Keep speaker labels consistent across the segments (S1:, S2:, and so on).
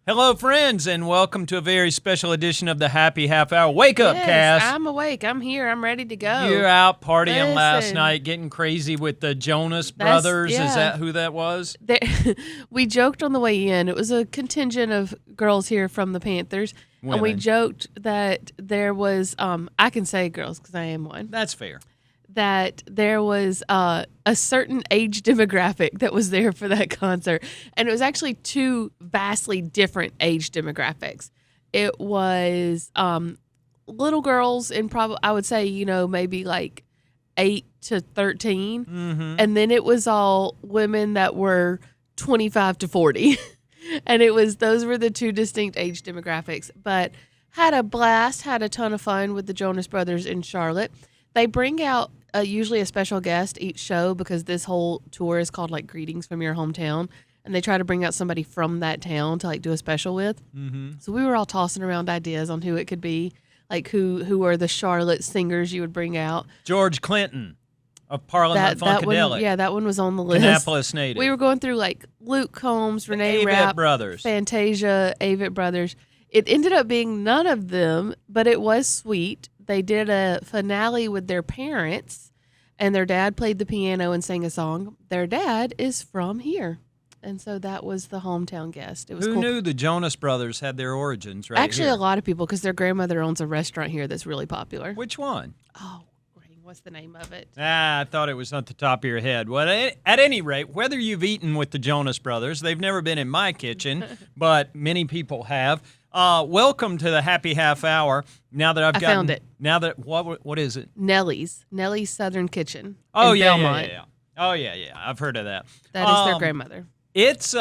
S1: Hello, friends, and welcome to a very special edition of the Happy Half Hour. Wake up, Cass.
S2: I'm awake. I'm here. I'm ready to go.
S1: You're out partying last night, getting crazy with the Jonas Brothers.
S2: Yeah.
S1: Is that who that was?
S2: We joked on the way in. It was a contingent of girls here from the Panthers.
S1: Women.
S2: And we joked that there was, I can say girls because I am one.
S1: That's fair.
S2: That there was a certain age demographic that was there for that concert. And it was actually two vastly different age demographics. It was little girls in probably, I would say, maybe like 8 to 13.
S1: Mm-hmm.
S2: And then it was all women that were 25 to 40. And those were the two distinct age demographics. But had a blast, had a ton of fun with the Jonas Brothers in Charlotte. They bring out usually a special guest each show because this whole tour is called like Greetings from Your Hometown. And they try to bring out somebody from that town to like do a special with.
S1: Mm-hmm.
S2: So we were all tossing around ideas on who it could be, like who are the Charlotte singers you would bring out.
S1: George Clinton of Parliament Funkadelic.
S2: That one was on the list.
S1: Kannapolis native.
S2: We were going through like Luke Combs, Renee
S1: Avett
S2: Rapp,
S1: Brothers.
S2: Fantasia, Avett Brothers. It ended up being none of them, but it was sweet. They did a finale with their parents, and their dad played the piano and sang a song. Their dad is from here. And so that was the hometown guest. It was
S1: Who
S2: cool.
S1: knew the Jonas Brothers had their origins right
S2: Actually,
S1: here?
S2: a lot of people, because their grandmother owns a restaurant here that's really popular.
S1: Which one?
S2: Oh, what's the name of it?
S1: I thought it was at the top of your head. Well, at any rate, whether you've eaten with the Jonas Brothers, they've never been in my kitchen, but many people have. Welcome to the Happy Half Hour. Now that I
S2: found it.
S1: Now that what is it?
S2: Nellie's Southern Kitchen.
S1: Oh
S2: in
S1: yeah,
S2: Belmont.
S1: yeah. Oh yeah. I've heard of that.
S2: That is their grandmother.
S1: It's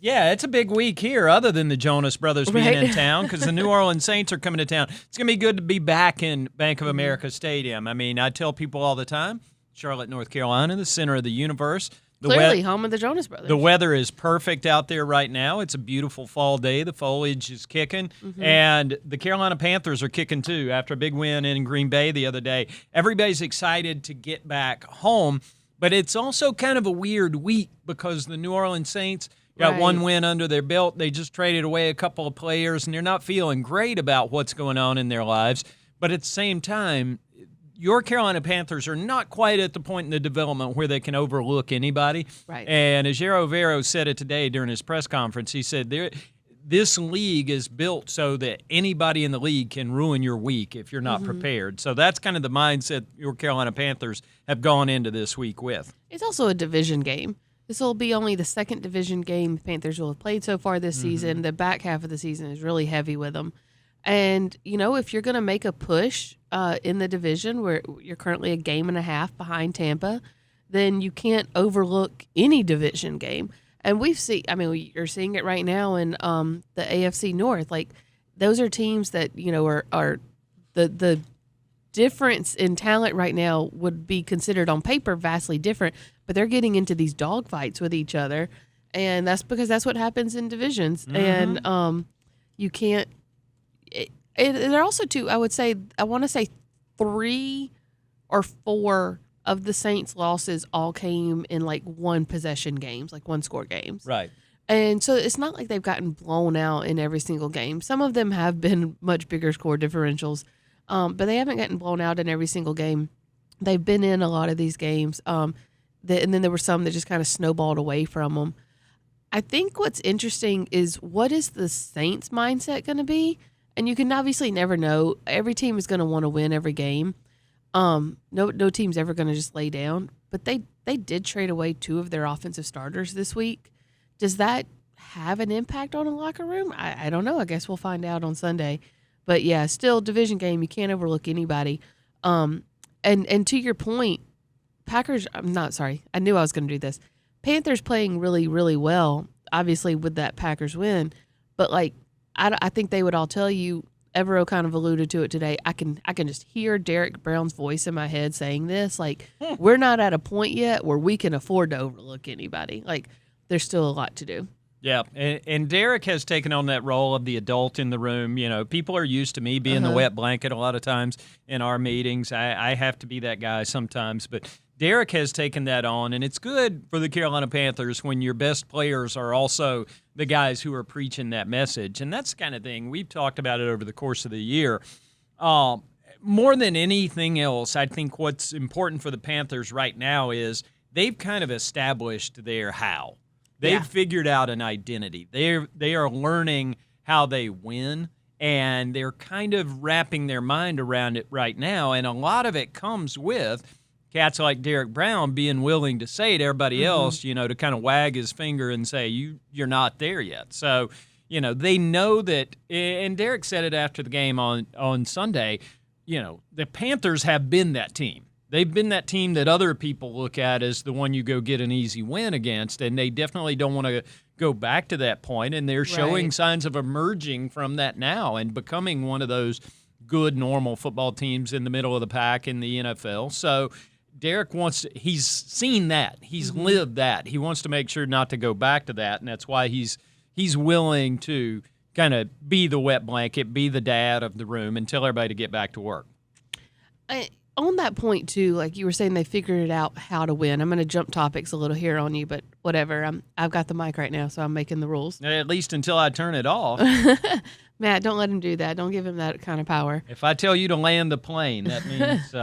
S1: it's a big week here, other than the Jonas Brothers being in town, because the New Orleans Saints are coming to town. It's gonna be good to be back in Bank of America Stadium. I mean, I tell people all the time, Charlotte, North Carolina, the center of the universe.
S2: Clearly, home of the Jonas Brothers.
S1: The weather is perfect out there right now. It's a beautiful fall day. The foliage is kicking. Mm-hmm. And the Carolina Panthers are kicking, too, after a big win in Green Bay the other day. Everybody's excited to get back home. But it's also kind of a weird week because the New Orleans Saints got one win under their belt. They just traded away a couple of players, and they're not feeling great about what's going on in their lives. But at the same time, your Carolina Panthers are not quite at the point in the development where they can overlook anybody.
S2: Right.
S1: And as Jero Vero said it today during his press conference, he said this league is built so that anybody in the league can ruin your week if you're not prepared. So that's kind of the mindset your Carolina Panthers have gone into this week with.
S2: It's also a division game. This will be only the second division game the Panthers will have played so far this season. The back half of the season is really heavy with them. And, if you're going to make a push in the division where you're currently a game and a half behind Tampa, then you can't overlook any division game. And you're seeing it right now in the AFC North. Like, those are teams that, are the difference in talent right now would be considered on paper vastly different, but they're getting into these dogfights with each other. And that's because that's what happens in divisions. Mm-hmm. And you can't. There are also two, I want to say 3 or 4 of the Saints' losses all came in like one possession games, like one score games.
S1: Right.
S2: And so it's not like they've gotten blown out in every single game. Some of them have been much bigger score differentials, but they haven't gotten blown out in every single game. They've been in a lot of these games. And then there were some that just kind of snowballed away from them. I think what's interesting is what is the Saints' mindset going to be? And you can obviously never know. Every team is going to want to win every game. No team's ever going to just lay down. But they did trade away 2 of their offensive starters this week. Does that have an impact on a locker room? I don't know. I guess we'll find out on Sunday. But, yeah, still, division game, you can't overlook anybody. And to your point, Packers – I knew I was going to do this. Panthers playing really, really well, obviously, with that Packers win. But, like, I think they would all tell you, Evero kind of alluded to it today, I can just hear Derrick Brown's voice in my head saying this. Like, we're not at a point yet where we can afford to overlook anybody. Like, there's still a lot to do.
S1: Yeah, and Derrick has taken on that role of the adult in the room. People are used to me being the wet blanket a lot of times in our meetings. I have to be that guy sometimes, but Derrick has taken that on, and it's good for the Carolina Panthers when your best players are also the guys who are preaching that message. And that's the kind of thing we've talked about it over the course of the year. More than anything else, I think what's important for the Panthers right now is they've kind of established their how. They've figured out an identity. They are learning how they win, and they're kind of wrapping their mind around it right now. And a lot of it comes with cats like Derrick Brown being willing to say to everybody else, to kind of wag his finger and say, you're not there yet. So, they know that, and Derrick said it after the game on Sunday, the Panthers have been that team. They've been that team that other people look at as the one you go get an easy win against, and they definitely don't want to go back to that point, and they're showing signs of emerging from that now and becoming one of those good, normal football teams in the middle of the pack in the NFL. So Derrick he's seen that. He's lived that. He wants to make sure not to go back to that, and that's why he's willing to kind of be the wet blanket, be the dad of the room, and tell everybody to get back to work.
S2: On that point, too, like you were saying, they figured out how to win. I'm going to jump topics a little here on you, but whatever. I've got the mic right now, so I'm making the rules.
S1: At least until I turn it off.
S2: Matt, don't let him do that. Don't give him that kind of power.
S1: If I tell you to land the plane, that means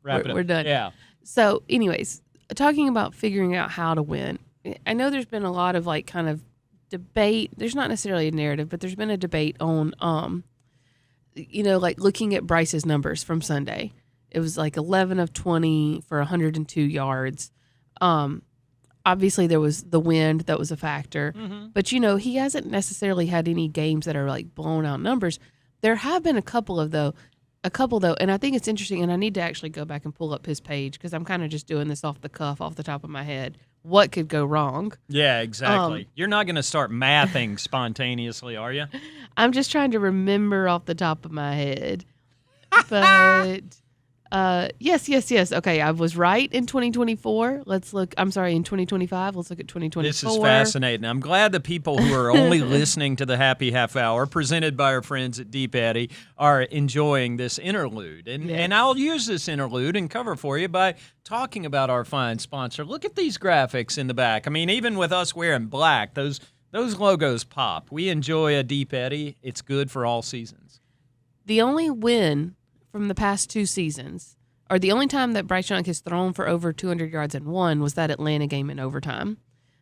S1: wrap it up.
S2: We're done.
S1: Yeah.
S2: So, anyways, talking about figuring out how to win, I know there's been a lot of kind of debate. There's not necessarily a narrative, but there's been a debate on, looking at Bryce's numbers from Sunday. It was 11 of 20 for 102 yards. Obviously, there was the wind that was a factor. But, he hasn't necessarily had any games that are blown out numbers. There have been a couple though, and I think it's interesting, and I need to actually go back and pull up his page because I'm kind of just doing this off the cuff, off the top of my head. What could go wrong?
S1: Yeah, exactly. You're not going to start mathing spontaneously, are you?
S2: I'm just trying to remember off the top of my head. But... yes. Okay, I was right in 2024. Let's look. I'm sorry, in 2025. Let's look at 2024.
S1: This is fascinating. I'm glad the people who are only listening to the Happy Half Hour, presented by our friends at Deep Eddy, are enjoying this interlude. And I'll use this interlude and cover for you by talking about our fine sponsor. Look at these graphics in the back. I mean, even with us wearing black, those logos pop. We enjoy a Deep Eddy. It's good for all seasons.
S2: The only win from the past two seasons, or the only time that Bryce Young has thrown for over 200 yards and won, was that Atlanta game in overtime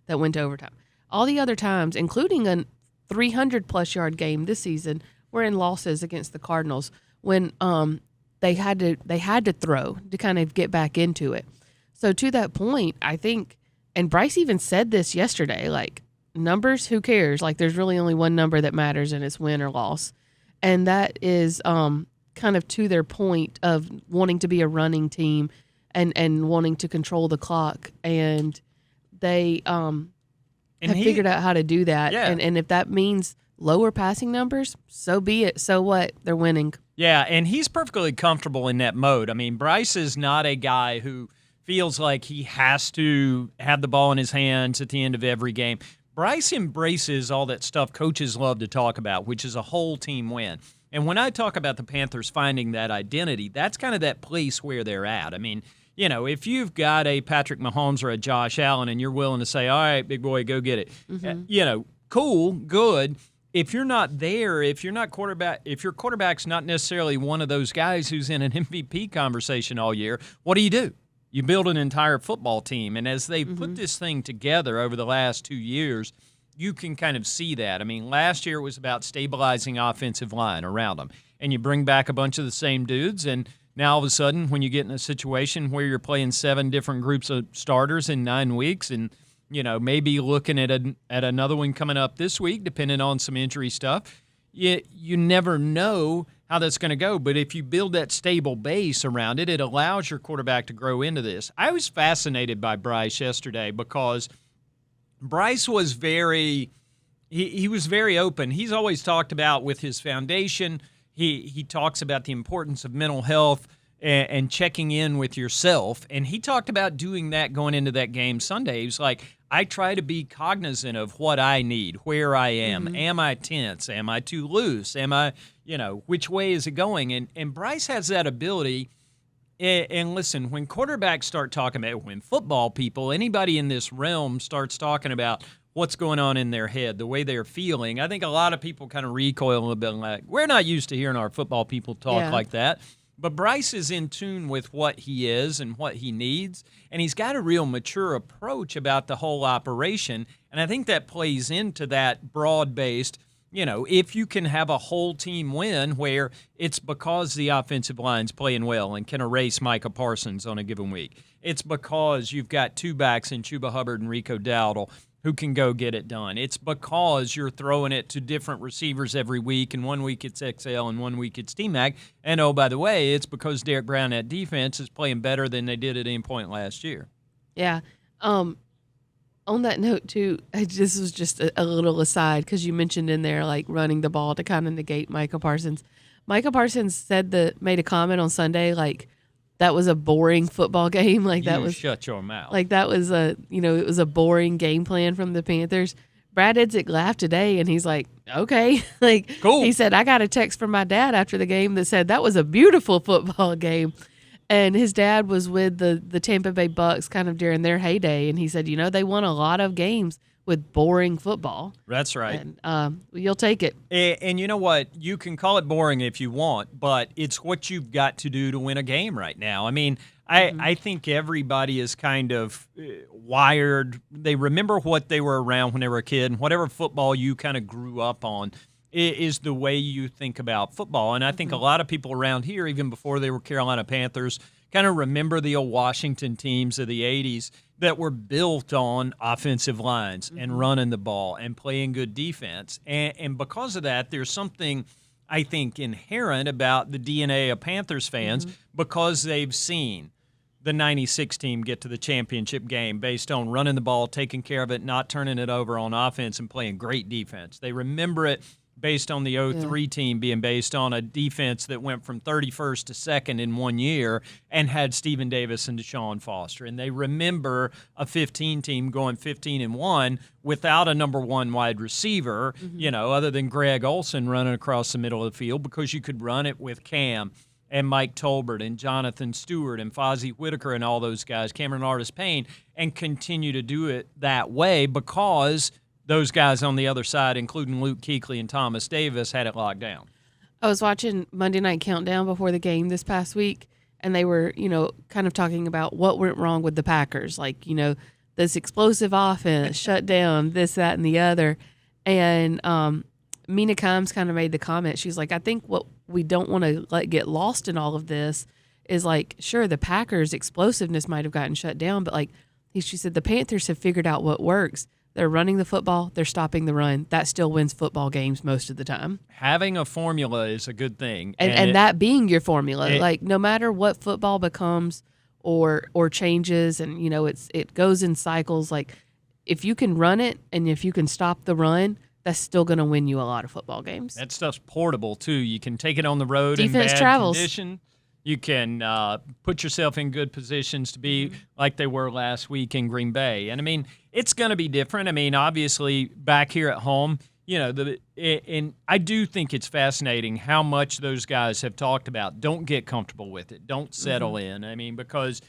S2: that went to overtime. All the other times, including a 300-plus yard game this season, were in losses against the Cardinals when they had to throw to kind of get back into it. So to that point, I think, and Bryce even said this yesterday, numbers, who cares? There's really only one number that matters, and it's win or loss. And that is kind of to their point of wanting to be a running team and wanting to control the clock. And they have figured out how to do that.
S1: Yeah.
S2: And if that means lower passing numbers, so be it. So what? They're winning.
S1: Yeah, and he's perfectly comfortable in that mode. I mean, Bryce is not a guy who feels like he has to have the ball in his hands at the end of every game. Bryce embraces all that stuff coaches love to talk about, which is a whole team win. And when I talk about the Panthers finding that identity, that's kind of that place where they're at. I mean, if you've got a Patrick Mahomes or a Josh Allen and you're willing to say, all right, big boy, go get it, cool, good. If you're not there, if your quarterback's not necessarily one of those guys who's in an MVP conversation all year, what do? You build an entire football team. And as they put this thing together over the last 2 years, you can kind of see that. I mean, last year it was about stabilizing offensive line around them. And you bring back a bunch of the same dudes, and now all of a sudden when you get in a situation where you're playing 7 different groups of starters in 9 weeks and, maybe looking at another one coming up this week, depending on some injury stuff, you never know how that's going to go. But if you build that stable base around it, it allows your quarterback to grow into this. I was fascinated by Bryce yesterday because Bryce was he was very open. He's always talked about with his foundation, he talks about the importance of mental health and checking in with yourself. And he talked about doing that going into that game Sunday. He was like, I try to be cognizant of what I need, where I am. Am I tense? Am I too loose? Am I, which way is it going? And Bryce has that ability. And listen, when quarterbacks start talking about, when football people, anybody in this realm starts talking about what's going on in their head, the way they're feeling, I think a lot of people kind of recoil a little bit like, we're not used to hearing our football people talk like that. But Bryce is in tune with what he is and what he needs, and he's got a real mature approach about the whole operation, and I think that plays into that broad-based, if you can have a whole team win where it's because the offensive line's playing well and can erase Micah Parsons on a given week. It's because you've got two backs in Chuba Hubbard and Rico Dowdle who can go get it done. It's because you're throwing it to different receivers every week, and 1 week it's XL and 1 week it's T-Mac. And, oh, by the way, it's because Derrick Brown at defense is playing better than they did at any point last year.
S2: Yeah. On that note, too, this was just a little aside because you mentioned in there, like, running the ball to kind of negate Micah Parsons. Micah Parsons made a comment on Sunday, like, that was a boring football game. Like that was
S1: shut your mouth.
S2: Like that was it was a boring game plan from the Panthers. Brad Idzik laughed today and he's like, okay. Like
S1: cool.
S2: He said, I got a text from my dad after the game that said that was a beautiful football game. And his dad was with the Tampa Bay Bucks kind of during their heyday. And he said, they won a lot of games with boring football.
S1: That's right.
S2: And you'll take it.
S1: And you know what? You can call it boring if you want, but it's what you've got to do to win a game right now. I mean, I think everybody is kind of wired. They remember what they were around when they were a kid, and whatever football you kind of grew up on is the way you think about football. And I think a lot of people around here, even before they were Carolina Panthers, kind of remember the old Washington teams of the 80s that were built on offensive lines and running the ball and playing good defense. And because of that, there's something, I think, inherent about the DNA of Panthers fans because they've seen the 96 team get to the championship game based on running the ball, taking care of it, not turning it over on offense, and playing great defense. They remember it based on the 03 team being based on a defense that went from 31st to 2nd in 1 year and had Stephen Davis and Deshaun Foster. And they remember a 15 team going 15-1 without a number one wide receiver, other than Greg Olsen running across the middle of the field, because you could run it with Cam and Mike Tolbert and Jonathan Stewart and Fozzie Whitaker and all those guys, Cameron Artis-Payne, and continue to do it that way because those guys on the other side, including Luke Kuechly and Thomas Davis, had it locked down.
S2: I was watching Monday Night Countdown before the game this past week, and they were, kind of talking about what went wrong with the Packers. Like, this explosive offense shut down this, that, and the other. And Mina Kimes kind of made the comment. She's like, I think what we don't want to let get lost in all of this is, like, sure, the Packers' explosiveness might have gotten shut down, but, like, she said the Panthers have figured out what works. They're running the football. They're stopping the run. That still wins football games most of the time. Having
S1: a formula is a good thing.
S2: And that being your formula. Like, no matter what football becomes or changes, and, it goes in cycles. Like, if you can run it and if you can stop the run, that's still going to win you a lot of football games.
S1: That stuff's portable, too. You can take it on the road
S2: Defense
S1: in bad
S2: travels.
S1: condition. You can put yourself in good positions to be like they were last week in Green Bay. And, I mean, it's going to be different. I mean, obviously, back here at home, and I do think it's fascinating how much those guys have talked about don't get comfortable with it, don't settle in. I mean, because,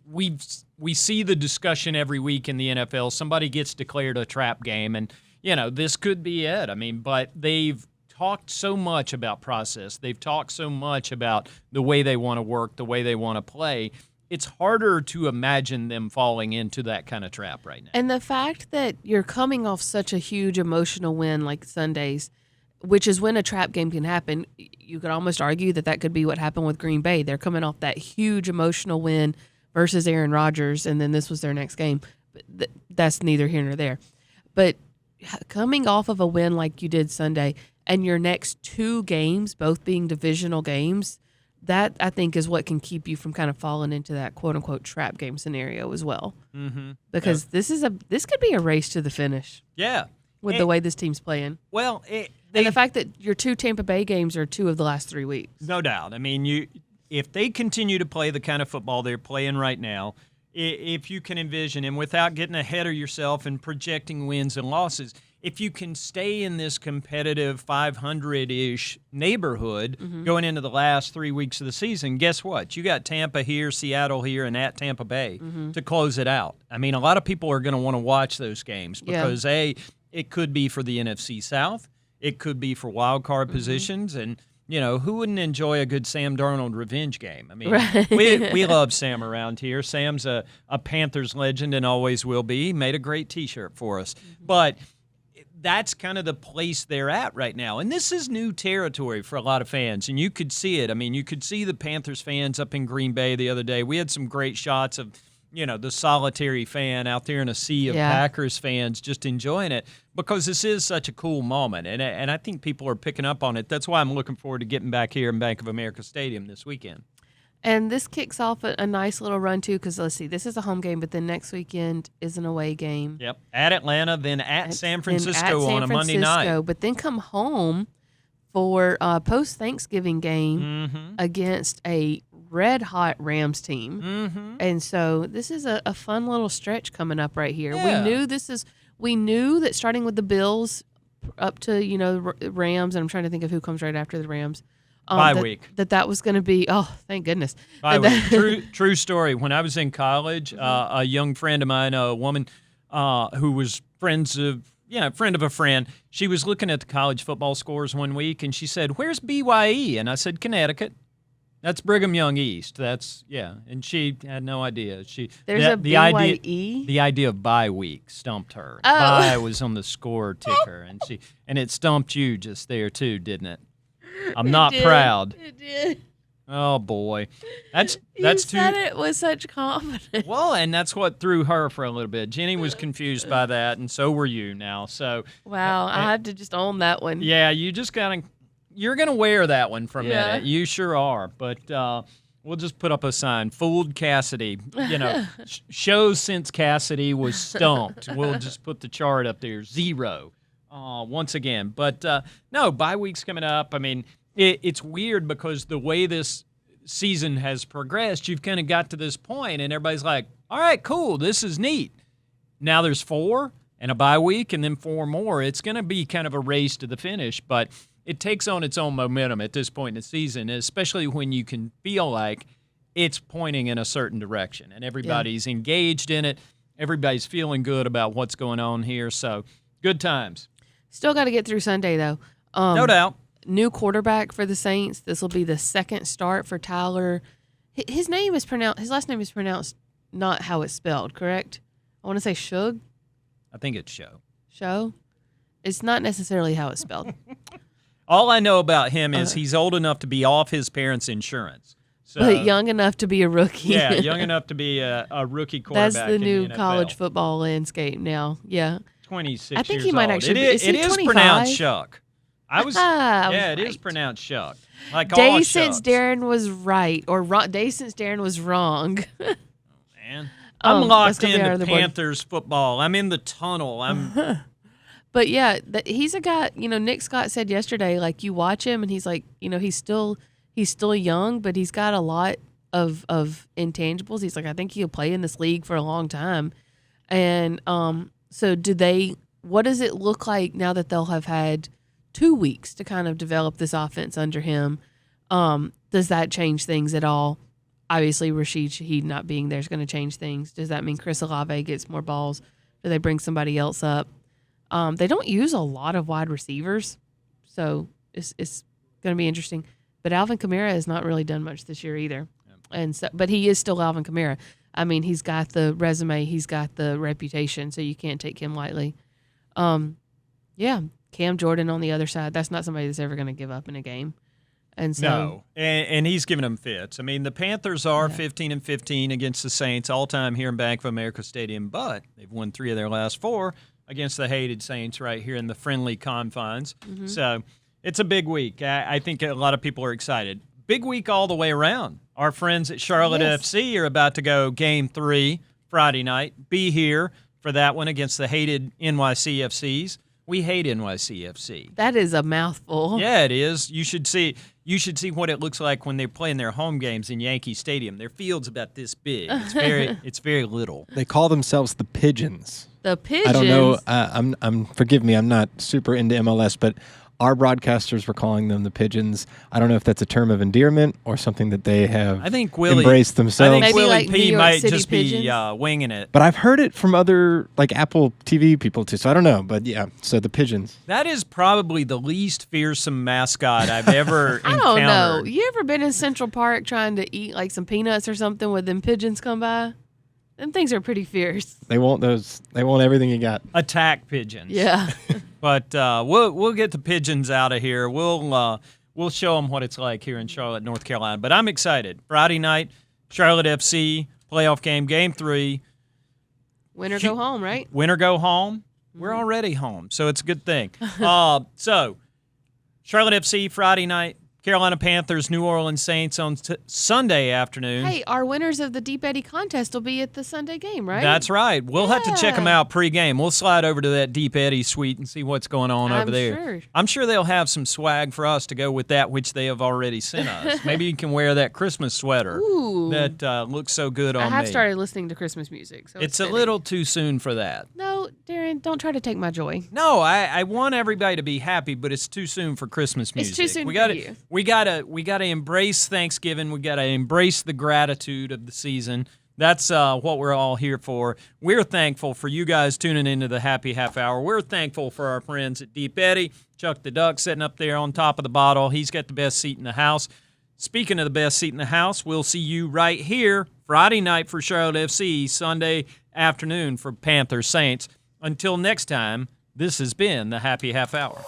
S1: we see the discussion every week in the NFL. Somebody gets declared a trap game, and, this could be it. I mean, but they've talked so much about process. They've talked so much about the way they want to work, the way they want to play. It's harder to imagine them falling into that kind of trap right now.
S2: And the fact that you're coming off such a huge emotional win like Sundays, which is when a trap game can happen, you could almost argue that could be what happened with Green Bay. They're coming off that huge emotional win versus Aaron Rodgers, and then this was their next game. But that's neither here nor there. But coming off of a win like you did Sunday, and your next two games, both being divisional games, that I think is what can keep you from kind of falling into that quote unquote trap game scenario as well. Because this could be a race to the finish.
S1: Yeah.
S2: With the way this team's playing.
S1: Well,
S2: and the fact that your two Tampa Bay games are two of the last 3 weeks.
S1: No doubt. I mean, if they continue to play the kind of football they're playing right now, if you can envision, and without getting ahead of yourself and projecting wins and losses, if you can stay in this competitive 500-ish neighborhood going into the last 3 weeks of the season, guess what? You got Tampa here, Seattle here, and at Tampa Bay to close it out. I mean, a lot of people are going to want to watch those games because, it could be for the NFC South. It could be for wild card positions. And, who wouldn't enjoy a good Sam Darnold revenge game? I mean, we love Sam around here. Sam's a Panthers legend and always will be. He made a great T-shirt for us. But that's kind of the place they're at right now. And this is new territory for a lot of fans, and you could see it. I mean, you could see the Panthers fans up in Green Bay the other day. We had some great shots of, the solitary fan out there in a sea of Packers fans just enjoying it because this is such a cool moment. And I think people are picking up on it. That's why I'm looking forward to getting back here in Bank of America Stadium this weekend.
S2: And this kicks off a nice little run, too, because let's see, this is a home game, but then next weekend is an away game.
S1: Yep. At Atlanta, then at San Francisco on a Monday night.
S2: But then come home for a post-Thanksgiving game against a red-hot Rams team. And so this is a fun little stretch coming up right here.
S1: Yeah.
S2: We knew that starting with the Bills up to, the Rams, and I'm trying to think of who comes right after the Rams.
S1: Bye week.
S2: That was going to be, thank goodness.
S1: Bye week. True story. When I was in college, a young friend of mine, a woman who was friend of a friend, she was looking at the college football scores one week, and she said, "Where's BYE?" And I said, "Connecticut." That's Brigham Young East. And she had no idea.
S2: There's
S1: the
S2: BYE?
S1: The idea of bye week stumped her.
S2: Oh.
S1: Bye was on the score ticker, and it stumped you just there too, didn't it? I'm not proud.
S2: It did.
S1: Oh boy, that's
S2: said it with such confidence.
S1: Well, and that's what threw her for a little bit. Jenny was confused by that, and so were you now. So
S2: wow, I have to just own that one.
S1: Yeah, you're gonna wear that one for a minute. You sure are. But we'll just put up a sign: "Fooled Kassidy." Shows since Kassidy was stumped. We'll just put the chart up there: 0. Once again. But no, bye week's coming up. I mean, it's weird because the way this season has progressed, you've kind of got to this point, and everybody's like, all right, cool, this is neat. Now there's 4 and a bye week and then 4 more. It's going to be kind of a race to the finish, but it takes on its own momentum at this point in the season, especially when you can feel like it's pointing in a certain direction and everybody's engaged in it. Everybody's feeling good about what's going on here, so good times.
S2: Still got to get through Sunday, though.
S1: No doubt.
S2: New quarterback for the Saints. This will be the second start for Tyler. His last name is pronounced not how it's spelled, correct? I want to say Shug.
S1: I think it's Show.
S2: Show? It's not necessarily how it's spelled.
S1: All I know about him is he's old enough to be off his parents' insurance. So,
S2: but young enough to be a rookie.
S1: Yeah, young enough to be a rookie quarterback.
S2: That's the new
S1: in the NFL.
S2: college football landscape now. Yeah.
S1: 26
S2: I think
S1: years
S2: he might
S1: old.
S2: actually
S1: It is
S2: 25?
S1: pronounced Shuck. It is
S2: right.
S1: pronounced Shuck. Like all
S2: Day
S1: shucks.
S2: since Darin was right, or day since Darin was wrong.
S1: Man, I'm locked
S2: that's gonna be our
S1: into
S2: other board.
S1: Panthers football. I'm in the tunnel.
S2: But yeah, he's a guy. Nick Scott said yesterday, like you watch him, and he's like, he's still young, but he's got a lot of intangibles. He's like, I think he'll play in this league for a long time. And so what does it look like now that they'll have had 2 weeks to kind of develop this offense under him? Does that change things at all? Obviously, Rashid Shaheed not being there is going to change things. Does that mean Chris Olave gets more balls? Do they bring somebody else up? They don't use a lot of wide receivers, so it's going to be interesting. But Alvin Kamara has not really done much this year either, but he is still Alvin Kamara. I mean, he's got the resume, he's got the reputation, so you can't take him lightly. Cam Jordan on the other side, that's not somebody that's ever going to give up in a game. And so,
S1: no, and he's giving them fits. I mean, the Panthers are 15-15 against the Saints all time here in Bank of America Stadium, but they've won 3 of their last 4 against the hated Saints right here in the friendly confines. Mm-hmm. So it's a big week. I think a lot of people are excited. Big week all the way around. Our friends at Charlotte FC are about to go Game 3 Friday night. Be here for that one against the hated NYCFCs. We hate NYCFC.
S2: That is a mouthful.
S1: Yeah, it is. You should see what it looks like when they're playing their home games in Yankee Stadium. Their field's about this big. It's very little.
S3: They call themselves the Pigeons.
S2: The Pigeons.
S3: I don't know. Forgive me. I'm not super into MLS, but our broadcasters were calling them the Pigeons. I don't know if that's a term of endearment or something that they have embraced themselves.
S1: I think
S2: Maybe
S1: Willie
S2: like New
S1: P
S2: York
S1: might
S2: City
S1: just
S2: Pigeons?
S1: be winging it.
S3: But I've heard it from other like Apple TV people too, so I don't know. But yeah, so the Pigeons.
S1: That is probably the least fearsome mascot I've ever
S2: I
S1: encountered.
S2: don't know. You ever been in Central Park trying to eat like some peanuts or something when them pigeons come by? Them things are pretty fierce.
S3: They want those. They want everything you got.
S1: Attack pigeons.
S2: Yeah.
S1: But we'll get the pigeons out of here. We'll show them what it's like here in Charlotte, North Carolina. But I'm excited. Friday night, Charlotte FC playoff game 3.
S2: Winner go home, right?
S1: Winner go home. We're already home, so it's a good thing. So Charlotte FC Friday night, Carolina Panthers, New Orleans Saints on Sunday afternoon.
S2: Hey, our winners of the Deep Eddy contest will be at the Sunday game, right?
S1: That's right. We'll have to check them out pregame. We'll slide over to that Deep Eddy suite and see what's going on over there.
S2: Sure.
S1: I'm sure they'll have some swag for us to go with that which they have already sent us. Maybe you can wear that Christmas sweater that looks so good on me.
S2: I have started listening to Christmas music. So
S1: it's a little too soon for that.
S2: No, Darin, don't try to take my joy.
S1: No, I want everybody to be happy, but it's too soon for Christmas music.
S2: It's too soon for you.
S1: We gotta embrace Thanksgiving. We gotta embrace the gratitude of the season. That's what we're all here for. We're thankful for you guys tuning into the Happy Half Hour. We're thankful for our friends at Deep Eddy. Chuck the Duck sitting up there on top of the bottle. He's got the best seat in the house. Speaking of the best seat in the house, we'll see you right here Friday night for Charlotte FC, Sunday afternoon for Panthers Saints. Until next time, this has been the Happy Half Hour.